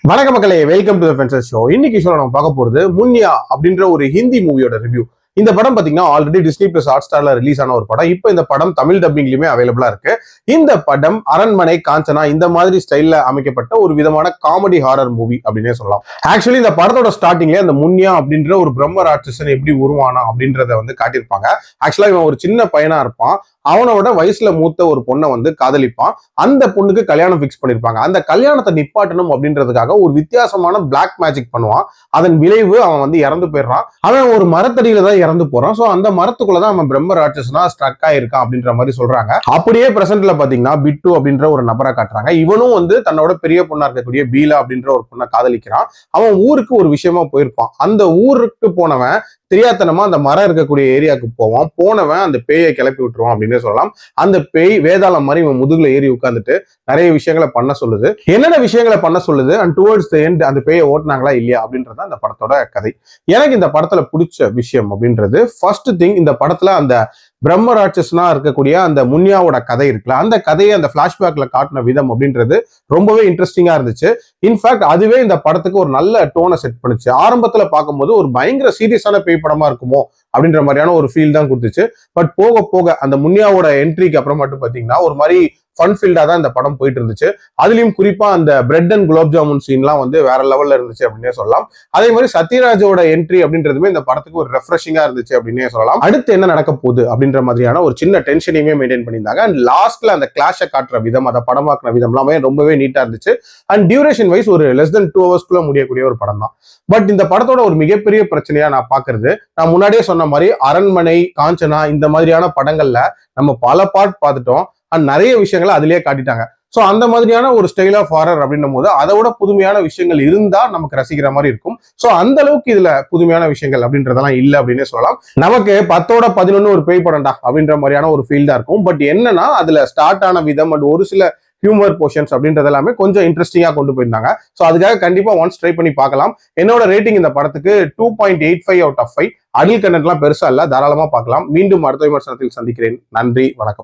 வணக்க மக்களே, welcome to the ஃபென்சர் show. இன்னைக்கு ஷோல நம்ம பார்க்க போறது முன்னியா அப்படின்ற ஒரு ஹிந்தி மூவியோட ரிவ்யூ. இந்த படம் பாத்தீங்கன்னா ஆல்ரெடி டிஸ்னி பிளஸ் ஹாட் ஸ்டார்ல ரிலீஸ் ஆன ஒரு படம். இப்போ இந்த படம் தமிழ் டப்பிங்லயுமே அவைலபிளா இருக்கு. இந்த படம் அரண்மனை, காஞ்சனா இந்த மாதிரி ஸ்டைல்ல அமைக்கப்பட்ட ஒரு விதமான காமெடி ஹாரர் மூவி அப்படின்னே சொல்லலாம். ஆக்சுவலி இந்த படத்தோட ஸ்டார்டிங்ல அந்த முன்னியா அப்படின்ற ஒரு பிரம்ம ராட்சசன் எப்படி உருவானா அப்படின்றத வந்து காட்டியிருப்பாங்க. ஆக்சுவலா இவன் ஒரு சின்ன பையனா இருப்பான். அவனோட வயசுல மூத்த ஒரு பொண்ணை வந்து காதலிப்பான். அந்த பொண்ணுக்கு கல்யாணம் பிக்ஸ் பண்ணிருப்பாங்க. அந்த கல்யாணத்தை நிப்பாட்டணும் அப்படின்றதுக்காக ஒரு வித்தியாசமான பிளாக் மேஜிக் பண்ணுவான். அதன் விளைவு அவன் வந்து இறந்து போயிடுறான். அவன் ஒரு மரத்தடியில தான் இறந்து போறான். சோ அந்த மரத்துக்குள்ளதான் அவன் பிரம்ம ராட்சசனா ஸ்ட்ரக் ஆயிருக்கான் அப்படின்ற மாதிரி சொல்றாங்க. அப்படியே பிரசன்ட்ல பாத்தீங்கன்னா பிட்டு அப்படின்ற ஒரு நபரை காட்டுறாங்க. இவனும் வந்து தன்னோட பெரிய பொண்ணா இருக்கக்கூடிய பீலா அப்படின்ற ஒரு பொண்ணை காதலிக்கிறான். அவன் ஊருக்கு ஒரு விஷயமா போயிருப்பான். அந்த ஊருக்கு போனவன் தெரியாதனமா அந்த மரம் இருக்கக்கூடிய ஏரியாவுக்கு போவான். போனவன் அந்த பேயை கிளப்பி விட்டுருவான் அப்படின்னு சொல்லலாம். அந்த பேய் வேதாளம் மாதிரி இவன் முதுகுல ஏறி உட்காந்துட்டு நிறைய விஷயங்களை பண்ண சொல்லுது. என்னென்ன விஷயங்களை பண்ண சொல்லுது அண்ட் டுவர்ட்ஸ் தி எண்ட் அந்த பேயை ஓட்டினாங்களா இல்லையா அப்படின்றத அந்த படத்தோட கதை. எனக்கு இந்த படத்துல பிடிச்ச விஷயம் அப்படின்றது ஃபர்ஸ்ட் திங், இந்த படத்துல அந்த பிரம்ம ராட்சசனா இருக்கக்கூடிய அந்த முன்னியாவோட கதை இருக்குல்ல, அந்த கதையை அந்த பிளாஷ்பேக்ல காட்டின விதம் அப்படின்றது ரொம்பவே இன்ட்ரெஸ்டிங்கா இருந்துச்சு. இன்ஃபேக்ட் அதுவே இந்த படத்துக்கு ஒரு நல்ல டோனை செட் பண்ணுச்சு. ஆரம்பத்துல பார்க்கும்போது ஒரு பயங்கர சீரியஸான பேய் படமா இருக்குமோ அப்படின்ற மாதிரியான ஒரு ஃபீல் தான் கொடுத்துச்சு. பட் போக போக அந்த முன்னியாவோட என்ட்ரிக்கு அப்புறம் மட்டும் பாத்தீங்கன்னா ஒரு மாதிரி ஃபன் ஃபீல்டா தான் இந்த படம் போயிட்டு இருந்துச்சு. அதுலயும் குறிப்பா அந்த பிரெட் அண்ட் குலோப் ஜாமுன் சீன்லாம் வந்து வேற லெவல்ல இருந்துச்சு அப்படின்னே சொல்லலாம். அதே மாதிரி சத்யராஜோட என்ட்ரி அப்படின்றதுமே இந்த படத்துக்கு ஒரு ரெஃப்ரெஷிங்கா இருந்துச்சு அப்படின்னே சொல்லலாம். அடுத்து என்ன நடக்க போகுது அப்படின்ற மாதிரியான ஒரு சின்ன டென்ஷனையுமே மெயின்டைன் பண்ணியிருந்தாங்க. அண்ட் லாஸ்ட்ல அந்த கிளாஷை காட்டுற விதம், அதை படமாக்குற விதம் எல்லாமே ரொம்பவே நீட்டா இருந்துச்சு. அண்ட் டியூரேஷன் வைஸ் ஒரு லெஸ் தென் 2 hours முடியக்கூடிய ஒரு படம் தான். பட் இந்த படத்தோட ஒரு மிகப்பெரிய பிரச்சனையா நான் பாக்குறது, நான் முன்னாடியே சொன்ன மாதிரி அரண்மனை, காஞ்சனா இந்த மாதிரியான படங்கள்ல நம்ம பல பார்ட் பார்த்துட்டோம். நிறைய விஷயங்களை அதிலேயே காட்டிட்டாங்க. சோ அந்த மாதிரியான ஒரு ஸ்டைல் ஆஃப் ஹாரர் அப்படின்னும் போது அதோட புதுமையான விஷயங்கள் இருந்தா நமக்கு ரசிக்கிற மாதிரி இருக்கும். சோ அந்த அளவுக்கு இதுல புதுமையான விஷயங்கள் அப்படின்றதெல்லாம் இல்ல அப்படின்னு சொல்லலாம். நமக்கு 10/11 ஒரு பேய் படம்டா அப்படின்ற மாதிரியான ஒரு ஃபீல் தான் இருக்கும். பட் என்னன்னா அதுல ஸ்டார்ட் ஆன விதம் அண்ட் ஒரு சில ஹியூமர் போர்ஷன்ஸ் அப்படின்றது எல்லாமே கொஞ்சம் இன்ட்ரெஸ்டிங்கா கொண்டு போயிருந்தாங்க. ஸோ அதுக்காக கண்டிப்பா ஒன்ஸ் ட்ரை பண்ணி பார்க்கலாம். என்னோட ரேட்டிங் இந்த படத்துக்கு 2.85 out of 5. அடல் கண்டென்ட்லாம் பெருசா இல்ல, தாராளமா பார்க்கலாம். மீண்டும் அடுத்த விமர்சனத்தில் சந்திக்கிறேன். நன்றி, வணக்கம்.